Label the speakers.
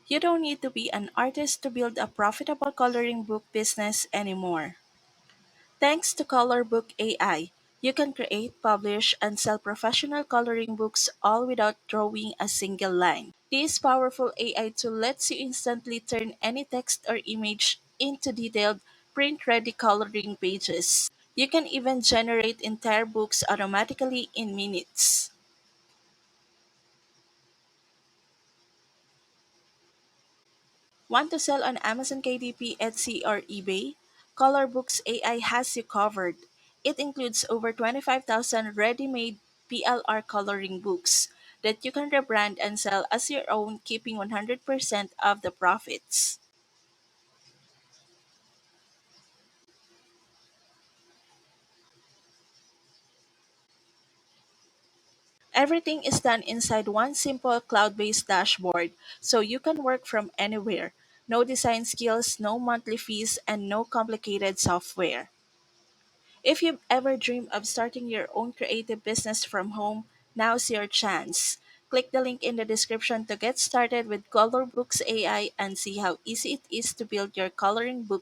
Speaker 1: You don't need to be an artist to build a profitable coloring book business anymore. Thanks to Colorbook AI, you can create, publish, and sell professional coloring books all without drawing a single line. This powerful AI tool lets you instantly turn any text or image into detailed, print ready coloring pages. You can even generate entire books automatically in minutes. Want to sell on Amazon KDP, Etsy, or eBay? Colorbooks AI has you covered. It includes over 25,000 ready made PLR coloring books that you can rebrand and sell as your own, keeping 100% of the profits. Everything is done inside one simple cloud based dashboard, so you can work from anywhere. No design skills, no monthly fees, and no complicated software. If you've ever dreamed of starting your own creative business from home, now's your chance. Click the link in the description to get started with Colorbooks AI and see how easy it is to build your coloring book